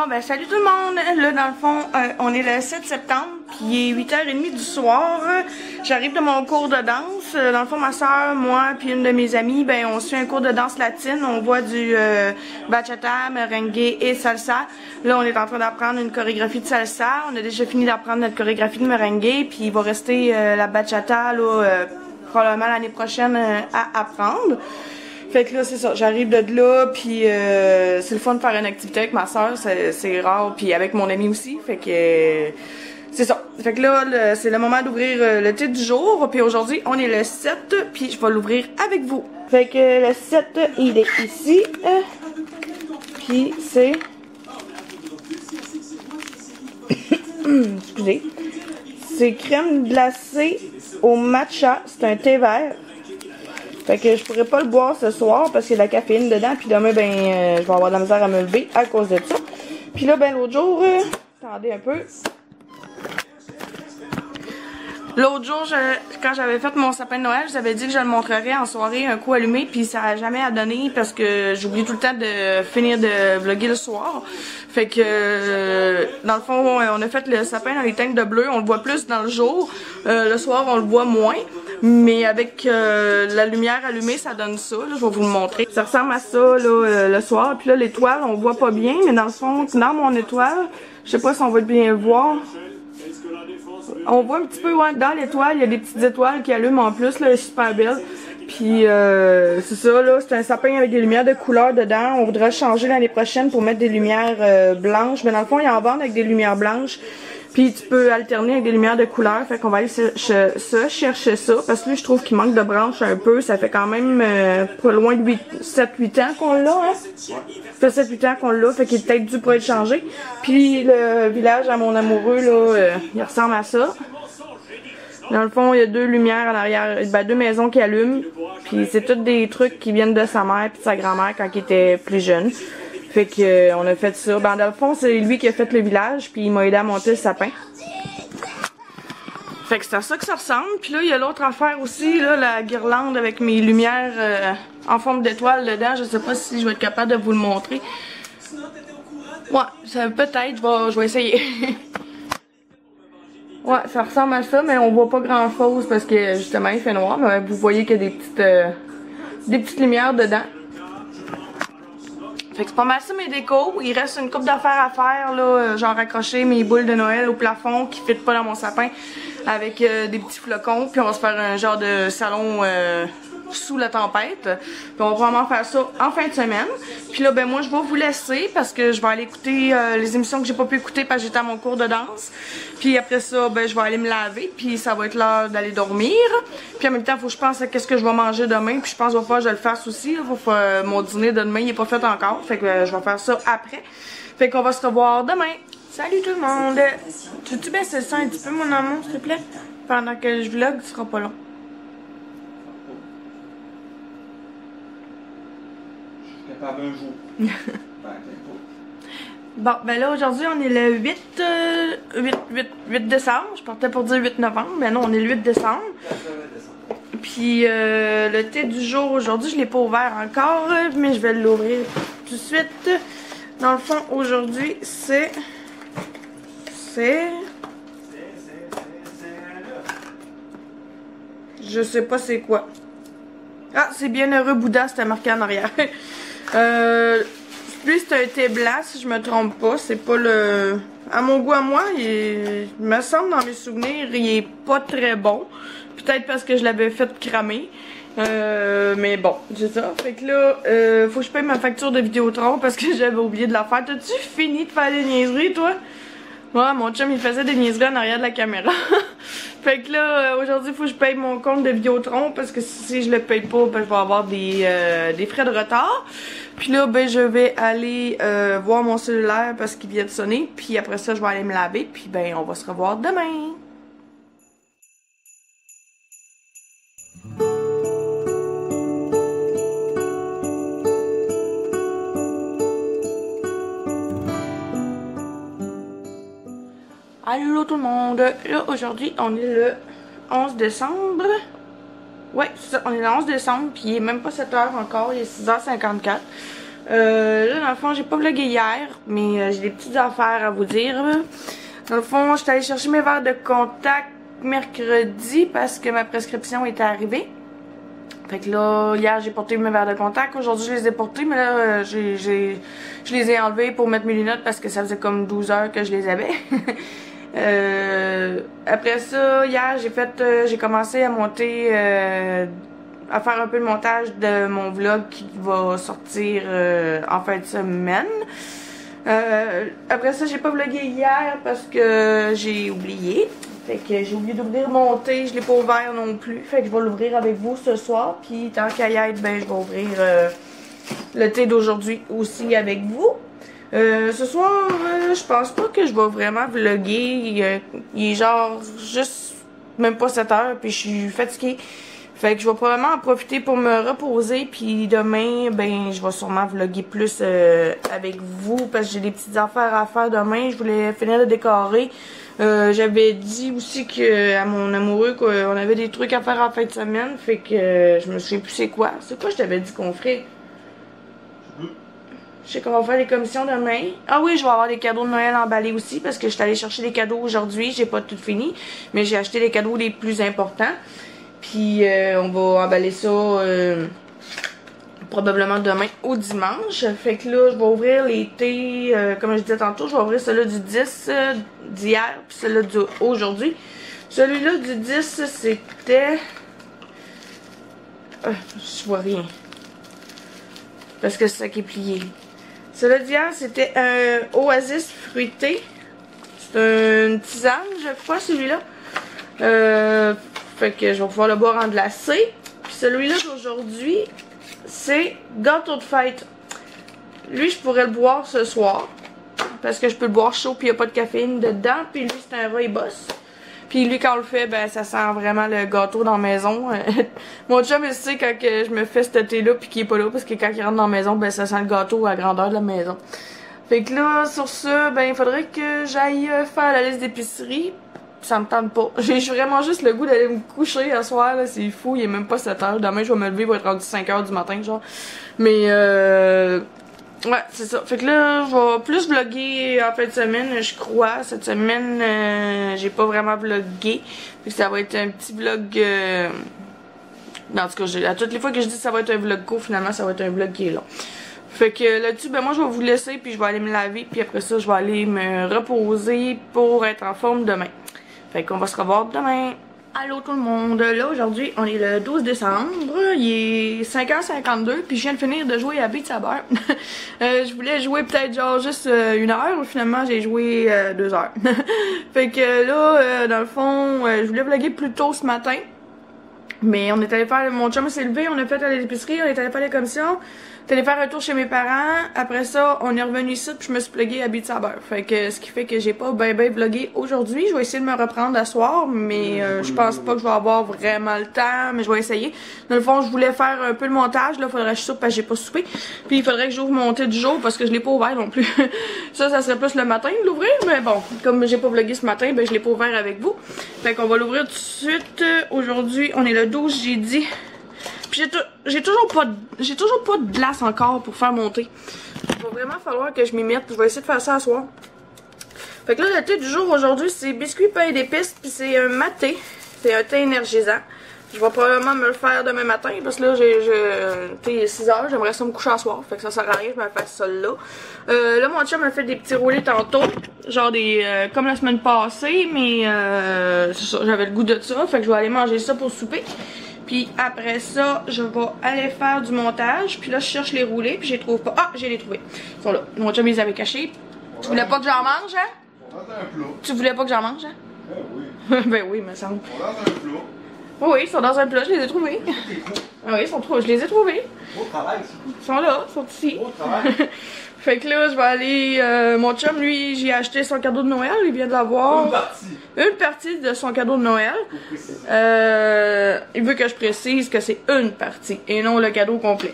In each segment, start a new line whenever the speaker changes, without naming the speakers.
Ben salut tout le monde! Là, dans le fond, on est le 7 septembre, puis il est 8h30 du soir. J'arrive de mon cours de danse. Dans le fond, ma soeur, moi, puis une de mes amies, ben on suit un cours de danse latine. On voit du bachata, merengue et salsa. Là, on est en train d'apprendre une chorégraphie de salsa. On a déjà fini d'apprendre notre chorégraphie de merengue, puis il va rester la bachata, là, probablement l'année prochaine à apprendre. Fait que là, c'est ça, j'arrive de là, puis c'est le fun de faire une activité avec ma soeur, c'est rare, puis avec mon ami aussi, fait que c'est ça. Fait que là, c'est le moment d'ouvrir le titre du jour, puis aujourd'hui, on est le 7, puis je vais l'ouvrir avec vous. Fait que le 7, il est ici, puis c'est... Excusez. C'est crème glacée au matcha, c'est un thé vert. Fait que je pourrais pas le boire ce soir parce qu'il y a de la caféine dedans. Puis demain, ben, je vais avoir de la misère à me lever à cause de ça. Puis là, ben, l'autre jour, attendez un peu. L'autre jour, quand j'avais fait mon sapin de Noël, je vous avais dit que je le montrerais en soirée, un coup allumé, puis ça n'a jamais à donner parce que j'oublie tout le temps de finir de vlogger le soir. Fait que, dans le fond, on a fait le sapin dans les teintes de bleu, on le voit plus dans le jour. Le soir, on le voit moins. Mais avec la lumière allumée, ça donne ça. Là, je vais vous le montrer. Ça ressemble à ça là, le soir. Puis là, l'étoile, on voit pas bien, mais dans le fond, dans mon étoile, je sais pas si on va bien le voir. On voit un petit peu, ouais, dans l'étoile, il y a des petites étoiles qui allument en plus, là, elle est super belle. Puis c'est ça, là, c'est un sapin avec des lumières de couleur dedans. On voudra changer l'année prochaine pour mettre des lumières blanches. Mais dans le fond, il y en vend avec des lumières blanches. Puis tu peux alterner avec des lumières de couleur. Fait qu'on va aller chercher ça. Parce que là, je trouve qu'il manque de branches un peu. Ça fait quand même pas loin de 7-8 ans qu'on l'a, hein? Ça fait 7-8 ans qu'on l'a. Fait qu'il est peut-être dû pour être changé. Puis le village à mon amoureux, là, il ressemble à ça. Dans le fond, il y a deux lumières en arrière, ben, deux maisons qui allument. Puis c'est tous des trucs qui viennent de sa mère puis de sa grand-mère quand il était plus jeune. Fait que on a fait ça. Ben dans le fond, c'est lui qui a fait le village, puis il m'a aidé à monter le sapin. Fait que c'est à ça que ça ressemble. Puis là, il y a l'autre affaire aussi, là, la guirlande avec mes lumières en forme d'étoile dedans. Je sais pas si je vais être capable de vous le montrer. Ouais, peut-être, je vais essayer. Ouais, ça ressemble à ça, mais on voit pas grand chose parce que justement il fait noir. Mais vous voyez qu'il y a des petites lumières dedans. Fait que c'est pas mal ça mes décos. Il reste une couple d'affaires à faire, là, genre accrocher mes boules de Noël au plafond qui ne fit pas dans mon sapin avec des petits flocons. Puis on va se faire un genre de salon sous la tempête. Puis on va probablement faire ça en fin de semaine. Puis là, ben moi je vais vous laisser parce que je vais aller écouter les émissions que j'ai pas pu écouter parce que j'étais à mon cours de danse. Puis après ça, ben je vais aller me laver. Puis ça va être l'heure d'aller dormir. Puis en même temps, il faut que je pense à qu'est-ce que je vais manger demain. Puis je pense qu'il va falloir que je le fasse aussi. Mon dîner de demain, il est pas fait encore. Fait que je vais faire ça après. Fait qu'on va se revoir demain. Salut tout le monde! Tu veux-tu baisser ça un petit peu, mon amour, s'il te plaît? Pendant que je vlog, ce sera pas long.
Capable un jour.
Bon, ben là, aujourd'hui, on est le 8 décembre. Je partais pour dire 8 novembre, mais non, on est le 8 décembre. Puis, le thé du jour, aujourd'hui, je l'ai pas ouvert encore, mais je vais l'ouvrir tout de suite. Dans le fond, aujourd'hui, c'est... Je sais pas c'est quoi. Ah, c'est Bienheureux Bouddha, c'était marqué en arrière. Lui, c'est un thé blanc, si je me trompe pas. C'est pas le... À mon goût à moi, il me semble, dans mes souvenirs, il est pas très bon. Peut-être parce que je l'avais fait cramer. Mais bon, c'est ça. Fait que là, faut que je paye ma facture de Vidéotron parce que j'avais oublié de la faire. T'as-tu fini de faire des niaiseries, toi? Ouais, mon chum, il faisait des niaiseries en arrière de la caméra. Fait que là, aujourd'hui, il faut que je paye mon compte de Vidéotron parce que si je le paye pas, ben, je vais avoir des frais de retard. Puis là, ben, je vais aller voir mon cellulaire parce qu'il vient de sonner. Puis après ça, je vais aller me laver. Puis ben, on va se revoir demain. Allô tout le monde, là aujourd'hui on est le 11 décembre, ouais c'est ça, on est le 11 décembre puis il est même pas 7h encore, il est 6h54, Là, dans le fond, j'ai pas vlogué hier, mais j'ai des petites affaires à vous dire. Là. Dans le fond, je suis allée chercher mes verres de contact mercredi parce que ma prescription était arrivée. Fait que là, hier, j'ai porté mes verres de contact. Aujourd'hui, je les ai portés, mais là, je les ai enlevés pour mettre mes lunettes parce que ça faisait comme 12 heures que je les avais. Après ça, hier, j'ai commencé à monter, à faire un peu le montage de mon vlog qui va sortir en fin de semaine. Après ça, j'ai pas vlogué hier parce que j'ai oublié. Fait que j'ai oublié d'ouvrir mon thé, je l'ai pas ouvert non plus. Fait que je vais l'ouvrir avec vous ce soir. Puis tant qu'à y être, ben je vais ouvrir le thé d'aujourd'hui aussi avec vous. Ce soir, je pense pas que je vais vraiment vlogger. Il est genre juste même pas 7 heures, puis je suis fatiguée. Fait que je vais probablement en profiter pour me reposer, puis demain, ben, je vais sûrement vlogger plus avec vous, parce que j'ai des petites affaires à faire demain. Je voulais finir de décorer. J'avais dit aussi à mon amoureux qu'on avait des trucs à faire en fin de semaine, fait que je me souviens plus c'est quoi. C'est quoi je t'avais dit qu'on ferait? Je sais qu'on va faire les commissions demain. Ah oui, je vais avoir des cadeaux de Noël emballés aussi, parce que je suis allée chercher des cadeaux aujourd'hui. J'ai pas tout fini, mais j'ai acheté les cadeaux les plus importants. Puis on va emballer ça probablement demain ou dimanche. Fait que là, je vais ouvrir les thés, comme je disais tantôt, je vais ouvrir celui-là du 10 d'hier, puis celui-là d'aujourd'hui. Celui-là du 10, c'était... je vois rien. Parce que c'est ça qui est plié. Celui-là d'hier, c'était un oasis fruité. C'est une tisane, je crois, celui-là. Fait que je vais pouvoir le boire en glacé. Puis celui-là d'aujourd'hui, c'est gâteau de fête. Lui, je pourrais le boire ce soir. Parce que je peux le boire chaud puis il n'y a pas de caféine dedans. Puis lui, c'est un rooibos. Puis lui, quand on le fait, ben ça sent vraiment le gâteau dans la maison. Mon chum, il sait quand que je me fais ce thé-là puis qu'il est pas là. Parce que quand il rentre dans la maison, ben ça sent le gâteau à la grandeur de la maison. Fait que là, sur ce, ben il faudrait que j'aille faire la liste d'épicerie. Ça me tente pas. J'ai vraiment juste le goût d'aller me coucher à soir, là. C'est fou, il est même pas 7 heures. Demain, je vais me lever, il va être rendu 5 heures du matin, genre. Mais, ouais, c'est ça. Fait que là, je vais plus vlogger en fin de semaine, je crois. Cette semaine, j'ai pas vraiment vlogué. Fait que ça va être un petit vlog, en tout cas, à toutes les fois que je dis que ça va être un vlog court, finalement, ça va être un vlog qui est long. Fait que là-dessus, ben moi, je vais vous laisser, puis je vais aller me laver, puis après ça, je vais aller me reposer pour être en forme demain. Fait qu'on va se revoir demain. Allô tout le monde, là aujourd'hui on est le 12 décembre, il est 5h52 puis je viens de finir de jouer à Beat Saber. Je voulais jouer peut-être genre juste 1 heure, finalement j'ai joué 2 heures. Fait que là, dans le fond, je voulais vlogger plus tôt ce matin. Mais on est allé faire, mon chum s'est levé, on a fait à l'épicerie, on est allé faire les commissions, on est allé faire un tour chez mes parents, après ça, on est revenu ici puis je me suis pluguée à Beat Saber. Fait que ce qui fait que j'ai pas ben vlogué aujourd'hui, je vais essayer de me reprendre à soir, mais je pense pas que je vais avoir vraiment le temps, mais je vais essayer. Dans le fond, je voulais faire un peu le montage, là, faudrait que je soupe parce que j'ai pas soupé, puis il faudrait que j'ouvre mon thé du jour parce que je l'ai pas ouvert non plus. Ça serait plus le matin de l'ouvrir, mais bon, comme j'ai pas vlogué ce matin, ben je l'ai pas ouvert avec vous. Fait qu'on va l'ouvrir tout de suite. Aujourd'hui, on est le 12, j'ai dit. Puis j'ai toujours pas de glace encore pour faire mon thé. Il va vraiment falloir que je m'y mette. Je vais essayer de faire ça à soir. Fait que là, le thé du jour aujourd'hui, c'est biscuit pain d'épices. Puis c'est un maté. C'est un thé énergisant. Je vais probablement me le faire demain matin. Parce que là, le thé est 6 h. J'aimerais ça me coucher à soir. Fait que ça sert à rien, je me fasse ça là. Là, mon chum m'a fait des petits roulés tantôt. Genre des comme la semaine passée. Mais c'est ça, j'avais le goût de ça. Fait que je vais aller manger ça pour souper. Puis après ça, je vais aller faire du montage. Puis là, je cherche les roulés. Puis je les trouve pas. Ah, j'ai les trouvés. Ils sont là. Mon chum, ils les avait cachés. Tu voulais pas que j'en mange, hein? Tu voulais pas que j'en mange, hein? Ben oui. Ben oui, me semble.
Ils sont dans un plat.
Oui, ils sont dans un plat. Je les ai trouvés. Ah oui, ils sont trop. Je les ai trouvés.
Beau travail, ça.
Ils sont là. Ils sont ici.
Beau travail.
Fait que là, je vais aller... mon chum, lui, j'ai acheté son cadeau de Noël. Il vient de l'avoir. Une partie de son cadeau de Noël. Il veut que je précise que c'est une partie et non le cadeau complet.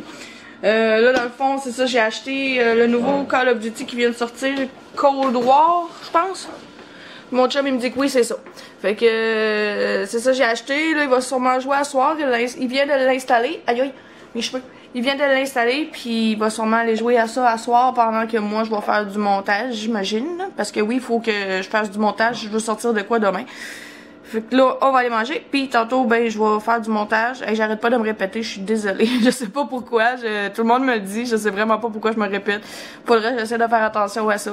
Là, dans le fond, c'est ça, j'ai acheté le nouveau Call of Duty qui vient de sortir. Cold War, je pense. Mon chum, il me dit que oui, c'est ça. Fait que c'est ça, j'ai acheté. Là, il va sûrement jouer à soir. Il vient de l'installer. Aïe, aïe, mes cheveux. Il vient de l'installer, puis il va sûrement aller jouer à ça à soir pendant que moi je vais faire du montage, j'imagine. Parce que oui, il faut que je fasse du montage, je veux sortir de quoi demain. Fait que là, on va aller manger, puis tantôt, ben, je vais faire du montage. Et j'arrête pas de me répéter, je suis désolée. Je sais pas pourquoi, tout le monde me le dit, je sais vraiment pas pourquoi je me répète. Pour le reste, j'essaie de faire attention à ça.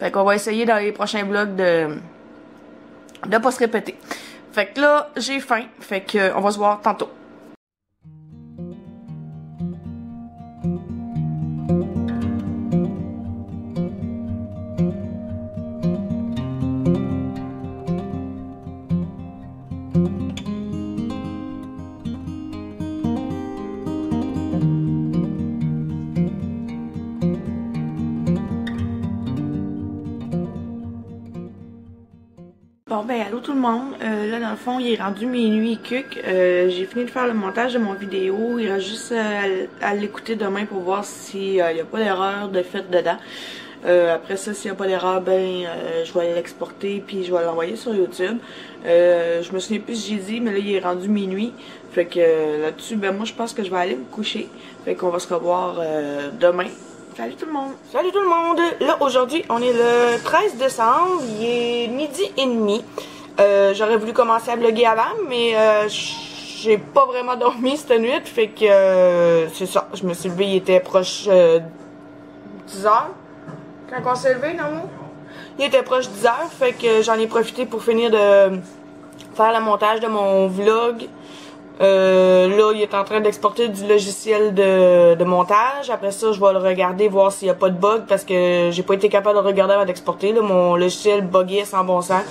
Fait qu'on va essayer dans les prochains vlogs de pas se répéter. Fait que là, j'ai faim, fait que on va se voir tantôt. Bon ben allô tout le monde, là dans le fond il est rendu minuit cuc, j'ai fini de faire le montage de mon vidéo, il reste juste à l'écouter demain pour voir s'il n'y a pas d'erreur de fait dedans. Après ça s'il n'y a pas d'erreur ben je vais l'exporter puis je vais l'envoyer sur YouTube. Je me souviens plus si j'ai dit mais là il est rendu minuit, fait que là-dessus ben moi je pense que je vais aller me coucher, fait qu'on va se revoir demain. Salut tout le monde! Salut tout le monde! Là, aujourd'hui, on est le 13 décembre, il est 12h30. J'aurais voulu commencer à vlogger avant, mais j'ai pas vraiment dormi cette nuit, fait que c'est ça. Je me suis levée, il était proche 10h. Quand on s'est levé, non? Il était proche 10h, fait que j'en ai profité pour finir de faire le montage de mon vlog. Là, il est en train d'exporter du logiciel de montage. Après ça, je vais le regarder, voir s'il n'y a pas de bug, parce que j'ai pas été capable de le regarder avant d'exporter. Mon logiciel buguait sans bon sens.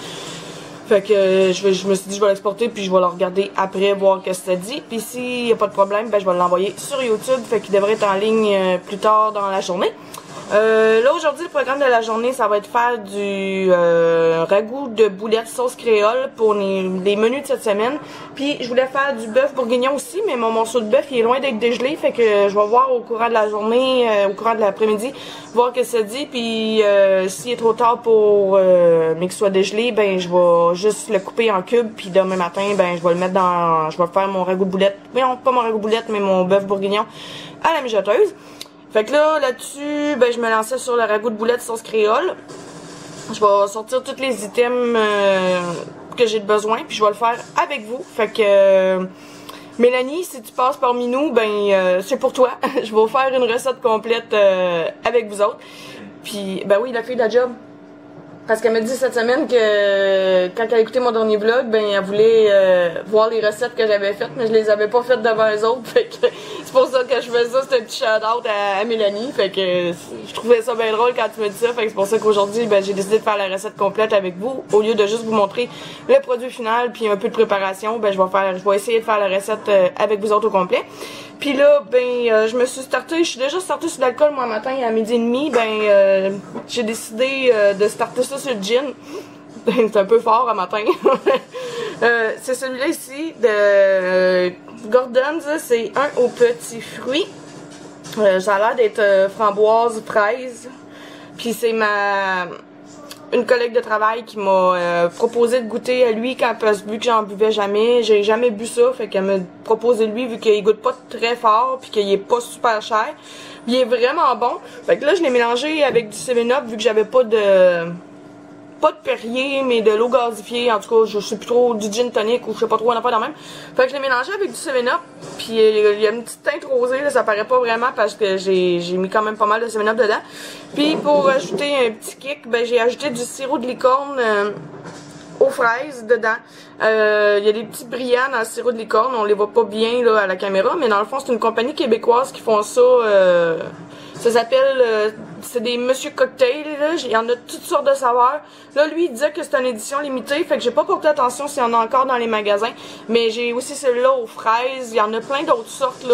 Fait que je me suis dit je vais l'exporter, puis je vais le regarder après, voir ce que ça dit. Puis s'il n'y a pas de problème, ben je vais l'envoyer sur YouTube. Fait qu'il devrait être en ligne plus tard dans la journée. Là aujourd'hui le programme de la journée ça va être faire du ragoût de boulettes sauce créole pour les menus de cette semaine. Puis je voulais faire du bœuf bourguignon aussi, mais mon morceau de bœuf il est loin d'être dégelé, fait que je vais voir au courant de la journée, au courant de l'après-midi, voir ce que ça dit. Puis s'il est trop tard pour mais qu'il soit dégelé, ben je vais juste le couper en cubes, puis demain matin ben je vais le mettre dans, je vais faire mon ragoût de boulettes, mais non pas mon ragoût de boulettes mais mon bœuf bourguignon à la mijoteuse. Fait que là-dessus, ben, je me lançais sur le ragoût de boulettes sauce créole. Je vais sortir tous les items que j'ai besoin, puis je vais le faire avec vous. Fait que, Mélanie, si tu passes parmi nous, ben, c'est pour toi. Je vais vous faire une recette complète avec vous autres. Puis, ben oui, la fille de la job. Parce qu'elle m'a dit cette semaine que quand elle a écouté mon dernier vlog, ben elle voulait voir les recettes que j'avais faites, mais je les avais pas faites devant les autres. Fait que c'est pour ça que je faisais ça, c'était un petit shout-out à Mélanie. Fait que je trouvais ça bien drôle quand tu me dis ça. Fait que c'est pour ça qu'aujourd'hui, ben j'ai décidé de faire la recette complète avec vous. Au lieu de juste vous montrer le produit final puis un peu de préparation, ben je vais essayer de faire la recette avec vous autres au complet. Puis là, ben, je me suis startée, je suis déjà startée sur l'alcool, moi, matin, à 12h30, ben, j'ai décidé de starter ça sur le gin. C'est un peu fort à matin. C'est celui-là ici, de Gordon's, c'est un aux petits fruits. Ça a l'air d'être framboise, fraise. Puis c'est une collègue de travail qui m'a proposé de goûter à lui quand vu que j'en buvais jamais. J'ai jamais bu ça, fait qu'elle m'a proposé lui vu qu'il goûte pas très fort puis qu'il est pas super cher. Il est vraiment bon. Fait que là je l'ai mélangé avec du 7-Up vu que j'avais pas de Perrier, mais de l'eau gazifiée, en tout cas, je sais plus trop, du gin tonic ou je sais pas trop, on n'a pas dans le même. Fait que je l'ai mélangé avec du 7-Up, puis il y a une petite teinte rosée, là, ça paraît pas vraiment parce que j'ai mis quand même pas mal de 7-Up dedans. Puis pour ajouter un petit kick, ben j'ai ajouté du sirop de licorne aux fraises dedans. Il y a des petits brillants dans le sirop de licorne, on les voit pas bien là à la caméra, mais dans le fond c'est une compagnie québécoise qui font ça. Ça s'appelle, c'est des Monsieur Cocktail, là, il y en a toutes sortes de saveurs. Là, lui, il disait que c'est une édition limitée, fait que j'ai pas porté attention s'il y en a encore dans les magasins. Mais j'ai aussi celui-là aux fraises, il y en a plein d'autres sortes, là,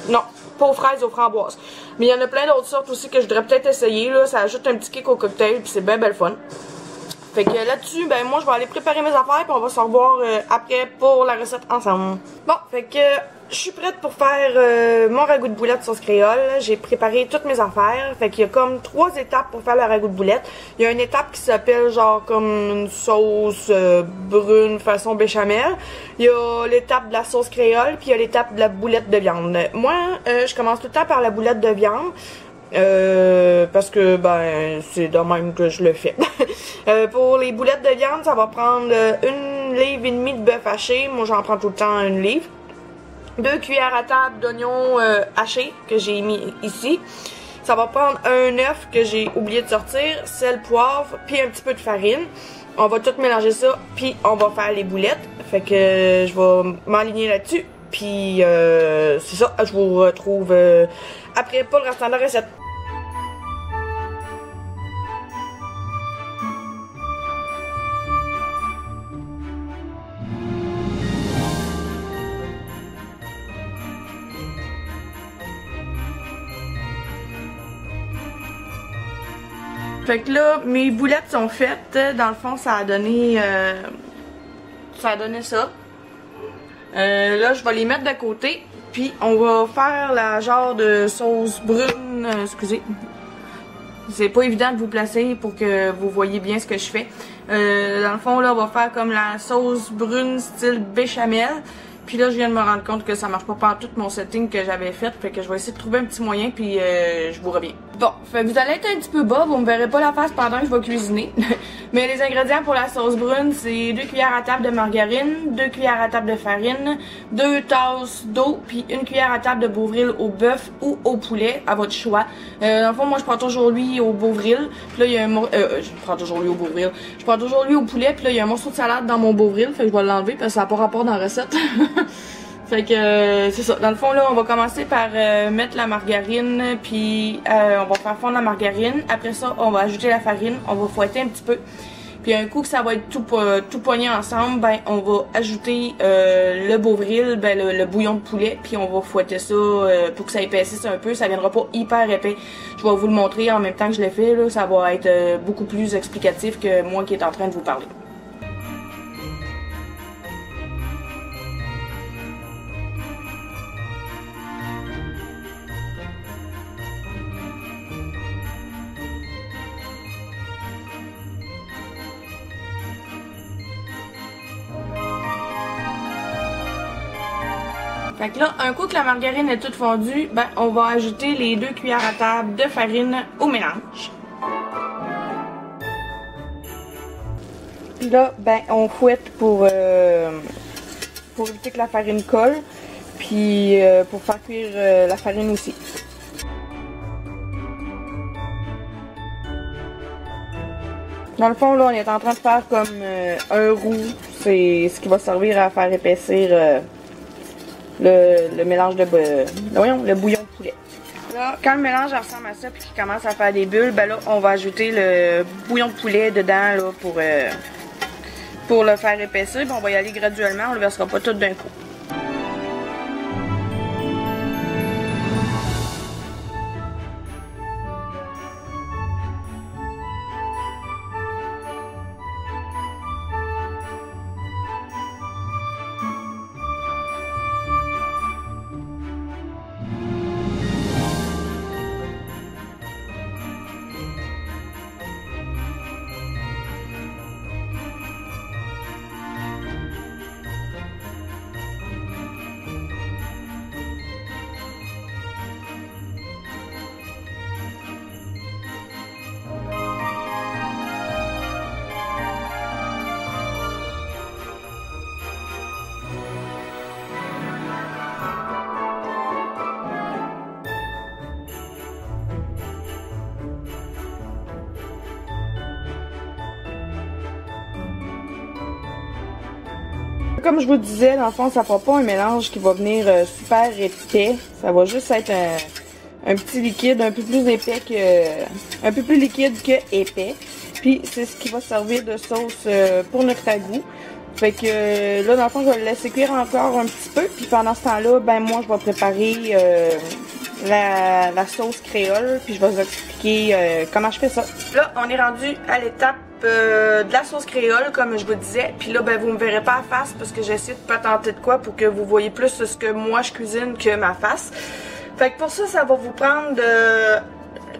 non, pas aux fraises, aux framboises. Mais il y en a plein d'autres sortes aussi que je voudrais peut-être essayer, là, ça ajoute un petit kick au cocktail, puis c'est bien belle fun. Fait que là-dessus, ben moi je vais aller préparer mes affaires puis on va se revoir après pour la recette ensemble. Bon, fait que je suis prête pour faire mon ragoût de boulettes sauce créole. J'ai préparé toutes mes affaires. Fait qu'il y a comme 3 étapes pour faire le ragoût de boulettes. Il y a une étape qui s'appelle genre comme une sauce brune façon béchamel. Il y a l'étape de la sauce créole puis il y a l'étape de la boulette de viande. Moi, je commence tout le temps par la boulette de viande. Parce que ben c'est de même que je le fais. Pour les boulettes de viande, ça va prendre 1,5 livre de bœuf haché. Moi j'en prends tout le temps 1 livre. 2 cuillères à table d'oignons hachés que j'ai mis ici. Ça va prendre un œuf que j'ai oublié de sortir, sel, poivre, puis un petit peu de farine. On va tout mélanger ça, puis on va faire les boulettes. Fait que je vais m'aligner là-dessus. Puis c'est ça, je vous retrouve après pour le restant de la recette. Fait que là, mes boulettes sont faites. Dans le fond, ça a donné ça. Là, je vais les mettre de côté. Puis, on va faire la genre de sauce brune. Excusez. C'est pas évident de vous placer pour que vous voyez bien ce que je fais. Dans le fond, là, on va faire comme la sauce brune style béchamel. Puis là, je viens de me rendre compte que ça marche pas partout mon setting que j'avais fait. Fait que je vais essayer de trouver un petit moyen, puis je vous reviens. Bon, fait que vous allez être un petit peu bas, vous me verrez pas la face pendant que je vais cuisiner. Mais les ingrédients pour la sauce brune, c'est 2 cuillères à table de margarine, 2 cuillères à table de farine, 2 tasses d'eau, puis 1 cuillère à table de Bovril au bœuf ou au poulet, à votre choix. Dans le fond, moi, je prends toujours lui au Bovril. Puis là, il y a un je prends toujours lui au Bovril. Je prends toujours lui au poulet, puis là, il y a un morceau de salade dans mon Bovril. Fait que je vais l'enlever parce que ça n'a pas rapport dans la recette. Fait que c'est ça. Dans le fond, là, on va commencer par mettre la margarine, puis on va faire fondre la margarine. Après ça, on va ajouter la farine, on va fouetter un petit peu. Puis un coup que ça va être tout poigné ensemble, ben on va ajouter le Bovril, ben le bouillon de poulet, puis on va fouetter ça pour que ça épaississe un peu. Ça viendra pas hyper épais. Je vais vous le montrer en même temps que je le fais, là. Ça va être beaucoup plus explicatif que moi qui est en train de vous parler. Fait que là, un coup que la margarine est toute fondue, ben on va ajouter les 2 cuillères à table de farine au mélange. Puis là, ben on fouette pour éviter que la farine colle, puis pour faire cuire la farine aussi. Dans le fond, là, on est en train de faire comme un roux. C'est ce qui va servir à faire épaissir le mélange de le bouillon de poulet. Là, quand le mélange ressemble à ça puis qu'il commence à faire des bulles, ben là, on va ajouter le bouillon de poulet dedans là, pour le faire épaissir. Puis on va y aller graduellement, on le versera pas tout d'un coup. Comme je vous disais, dans le fond, ça fera pas un mélange qui va venir super épais. Ça va juste être un petit liquide un peu plus épais que... un peu plus liquide que épais. Puis c'est ce qui va servir de sauce pour notre ragoût. Fait que là, dans le fond, je vais le laisser cuire encore un petit peu. Puis pendant ce temps-là, ben moi, je vais préparer la sauce créole. Puis je vais vous expliquer comment je fais ça. Là, on est rendu à l'étape de la sauce créole, comme je vous disais. Puis là, ben, vous me verrez pas à face parce que j'essaie de patenter de quoi pour que vous voyez plus ce que moi je cuisine que ma face. Fait que pour ça, ça va vous prendre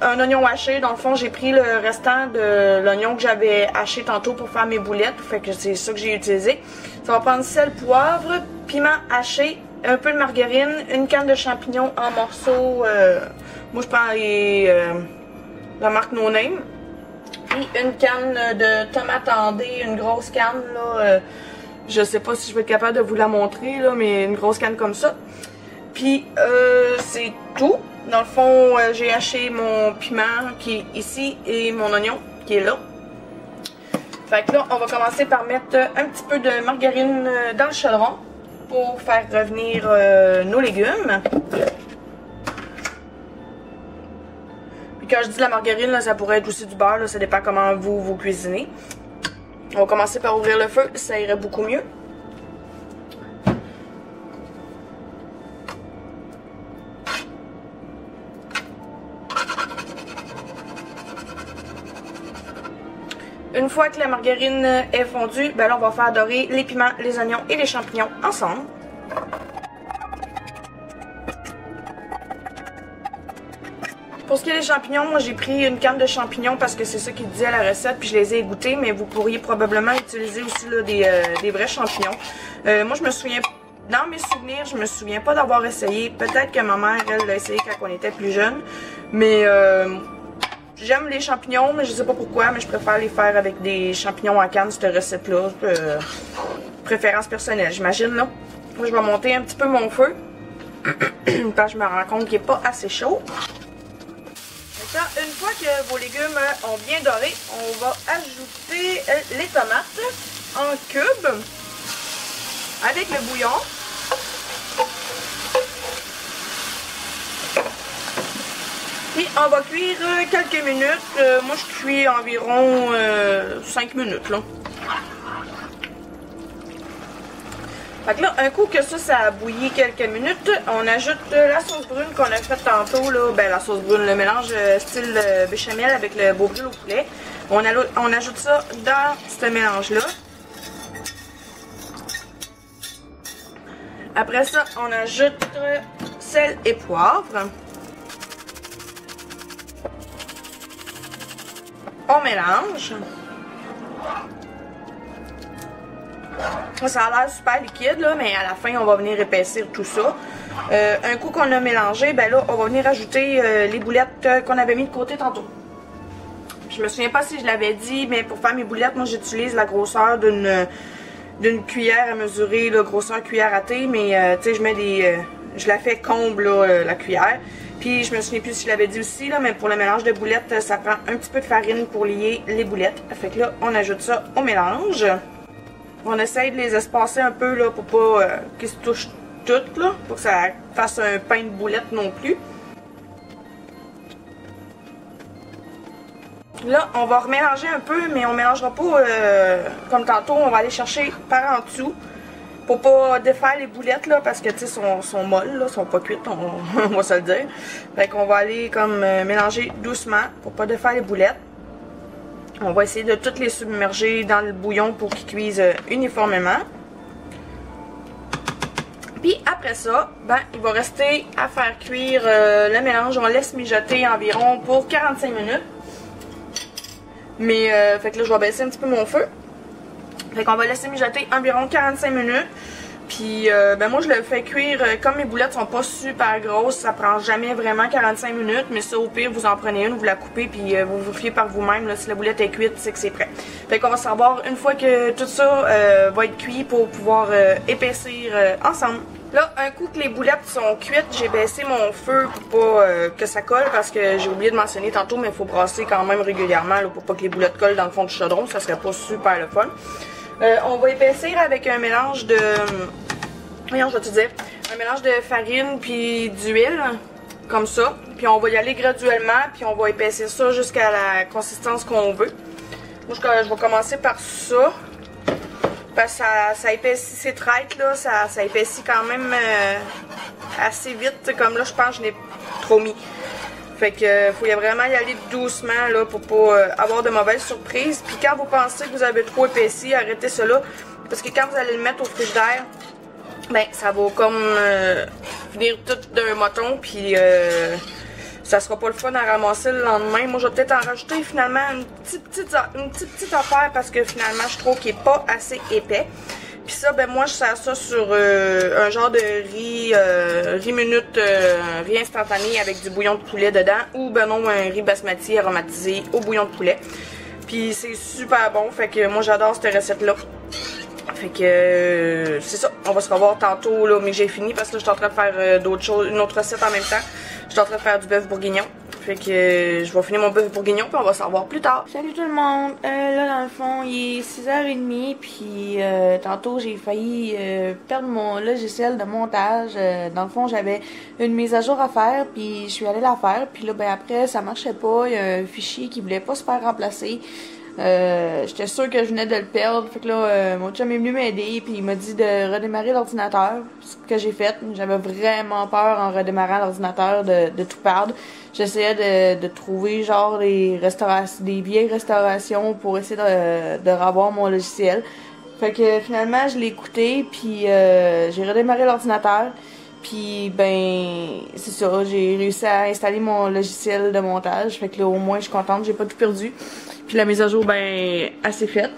un oignon haché. Dans le fond, j'ai pris le restant de l'oignon que j'avais haché tantôt pour faire mes boulettes. Fait que c'est ça que j'ai utilisé. Ça va prendre sel, poivre, piment haché, un peu de margarine, une canne de champignons en morceaux. Moi, je prends la marque No Name. Puis une canne de tomates andées, une grosse canne, là. Je sais pas si je vais être capable de vous la montrer, là, mais une grosse canne comme ça. Puis, c'est tout. Dans le fond, j'ai haché mon piment qui est ici et mon oignon qui est là. Fait que là, on va commencer par mettre un petit peu de margarine dans le chaudron pour faire revenir nos légumes. Puis quand je dis la margarine, là, ça pourrait être aussi du beurre, là, ça dépend comment vous cuisinez. On va commencer par ouvrir le feu, ça irait beaucoup mieux. Une fois que la margarine est fondue, ben là on va faire dorer les piments, les oignons et les champignons ensemble. Pour ce qui est des champignons, moi j'ai pris une canne de champignons parce que c'est ça qui disait la recette, puis je les ai égouttés, mais vous pourriez probablement utiliser aussi là, des vrais champignons. Moi je me souviens, dans mes souvenirs, je me souviens pas d'avoir essayé. Peut-être que ma mère, elle l'a essayé quand on était plus jeune, mais j'aime les champignons, mais je sais pas pourquoi, mais je préfère les faire avec des champignons en canne, cette recette-là. Préférence personnelle, j'imagine, là. Moi, je vais monter un petit peu mon feu, parce que je me rends compte qu'il n'est pas assez chaud. Maintenant, une fois que vos légumes ont bien doré, on va ajouter les tomates en cubes avec le bouillon. Puis on va cuire quelques minutes. Moi je cuis environ 5 minutes là. Fait que là, un coup que ça a bouilli quelques minutes, on ajoute la sauce brune qu'on a faite tantôt là. Ben la sauce brune, le mélange style béchamel avec le beau brûle au poulet. On ajoute ça dans ce mélange-là. Après ça, on ajoute sel et poivre. On mélange. Ça a l'air super liquide, là, mais à la fin, on va venir épaissir tout ça. Un coup qu'on a mélangé, ben là, on va venir ajouter les boulettes qu'on avait mis de côté tantôt. Je me souviens pas si je l'avais dit, mais pour faire mes boulettes, moi, j'utilise la grosseur d'une cuillère à mesurer, là, grosseur cuillère à thé, mais tu sais, je mets je la fais comble, là, la cuillère. Puis je me souviens plus si je l'avais dit aussi, là, mais pour le mélange de boulettes, ça prend un petit peu de farine pour lier les boulettes. Fait que là, on ajoute ça au mélange. On essaye de les espacer un peu là, pour pas qu'ils se touchent toutes, là, pour que ça fasse un pain de boulettes non plus. Là, on va remélanger un peu, mais on ne mélangera pas comme tantôt. On va aller chercher par en dessous pour pas défaire les boulettes, là, parce que, tu sais, sont molles, là, sont pas cuites, on va se le dire. Fait qu'on va aller comme mélanger doucement pour pas défaire les boulettes. On va essayer de toutes les submerger dans le bouillon pour qu'ils cuisent uniformément. Puis après ça, ben, il va rester à faire cuire le mélange. On laisse mijoter environ pour 45 minutes. Mais, fait que là, je vais baisser un petit peu mon feu. Fait qu'on va laisser mijoter environ 45 minutes. Puis, ben moi, je le fais cuire, comme mes boulettes sont pas super grosses, ça prend jamais vraiment 45 minutes. Mais ça, au pire, vous en prenez une, vous la coupez, puis vous vous fiez par vous-même. Si la boulette est cuite, c'est que c'est prêt. Fait qu'on va savoir une fois que tout ça va être cuit pour pouvoir épaissir ensemble. Là, un coup que les boulettes sont cuites, j'ai baissé mon feu pour pas que ça colle, parce que j'ai oublié de mentionner tantôt, mais il faut brasser quand même régulièrement là, pour pas que les boulettes collent dans le fond du chaudron, ça serait pas super le fun. On va épaissir avec un mélange de... Voyons, je vais te dire. Un mélange de farine puis d'huile, comme ça. Puis on va y aller graduellement, puis on va épaissir ça jusqu'à la consistance qu'on veut. Moi, je vais commencer par ça. Parce que ça épaissit, c'est traite, là. Ça épaissit quand même assez vite. Comme là, je pense que je l'ai trop mis. Fait que faut vraiment y aller doucement là pour pas avoir de mauvaises surprises. Puis quand vous pensez que vous avez trop épaissi, arrêtez cela. Parce que quand vous allez le mettre au frigidaire, ben ça va comme venir tout d'un moton. Puis ça sera pas le fun à ramasser le lendemain. Moi je vais peut-être en rajouter finalement une petite affaire parce que finalement je trouve qu'il est pas assez épais. Puis ça, ben moi je sers ça sur un genre de riz minute, riz instantané avec du bouillon de poulet dedans. Ou ben non, un riz basmati aromatisé au bouillon de poulet. Puis c'est super bon, fait que moi j'adore cette recette-là. Fait que c'est ça, on va se revoir tantôt là, mais j'ai fini parce que là je suis en train de faire d'autres choses, une autre recette en même temps. Je suis en train de faire du bœuf bourguignon. Fait que je vais finir mon bœuf bourguignon puis on va se revoir plus tard. Salut tout le monde! Là dans le fond il est 6h30 puis tantôt j'ai failli perdre mon logiciel de montage. Dans le fond j'avais une mise à jour à faire puis je suis allée la faire. Puis là ben après ça marchait pas, il y a un fichier qui voulait pas se faire remplacer. J'étais sûre que je venais de le perdre. Fait que là, mon chum est venu m'aider puis il m'a dit de redémarrer l'ordinateur. Ce que j'ai fait. J'avais vraiment peur en redémarrant l'ordinateur de tout perdre. J'essayais de trouver genre des vieilles restaurations pour essayer de revoir mon logiciel. Fait que finalement, je l'ai écouté puis j'ai redémarré l'ordinateur. Puis ben c'est ça, j'ai réussi à installer mon logiciel de montage. Fait que là au moins je suis contente, j'ai pas tout perdu. Puis la mise à jour ben assez faite.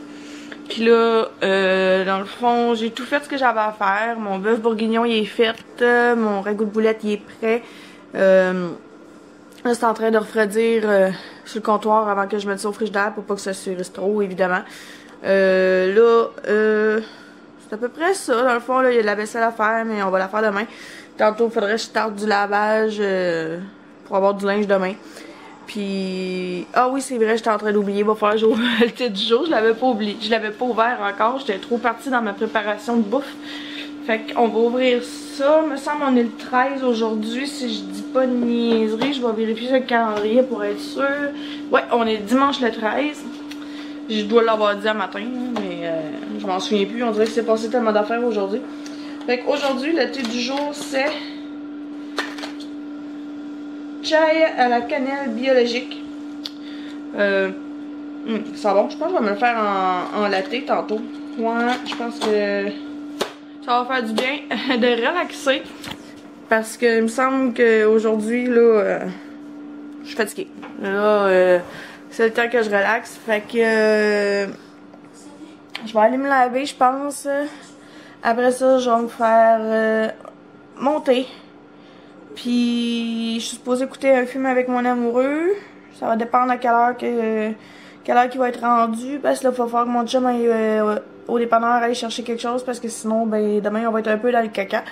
Puis là dans le fond j'ai tout fait ce que j'avais à faire. Mon bœuf bourguignon il est fait, mon ragoût de boulette il est prêt. Là c'est en train de refroidir sur le comptoir avant que je mette ça au frigidaire pour pas que ça se surisse trop évidemment. C'est à peu près ça. Dans le fond, là, il y a de la vaisselle à faire, mais on va la faire demain. Tantôt, il faudrait que je starte du lavage pour avoir du linge demain. Puis, ah oui, c'est vrai, j'étais en train d'oublier. Il va falloir que j'ouvre le thé du jour. Je l'avais pas oublié. Je l'avais pas ouvert encore. J'étais trop partie dans ma préparation de bouffe. Fait qu'on va ouvrir ça. Il me semble qu'on est le 13 aujourd'hui. Si je dis pas de niaiserie, je vais vérifier sur le calendrier pour être sûr. Ouais, on est dimanche le 13. Je dois l'avoir dit un matin, mais je m'en souviens plus. On dirait que c'est passé tellement d'affaires aujourd'hui. Fait qu'aujourd'hui, le thé du jour, c'est chai à la cannelle biologique. Ça va bon. Je pense que je vais me le faire en latte tantôt. Ouais, je pense que ça va faire du bien de relaxer. Parce que il me semble qu'aujourd'hui, là, je suis fatiguée. Là, c'est le temps que je relaxe. Fait que je vais aller me laver, je pense. Après ça, je vais me faire monter. Puis je suis supposée écouter un film avec mon amoureux. Ça va dépendre à quelle heure qu'il va être rendu. Parce que là, il va falloir que mon chum aille au dépanneur aller chercher quelque chose. Parce que sinon, ben demain, on va être un peu dans le caca.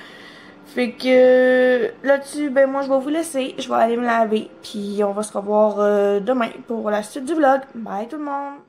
Fait que là-dessus, ben moi je vais vous laisser. Je vais aller me laver. Puis on va se revoir demain pour la suite du vlog. Bye tout le monde!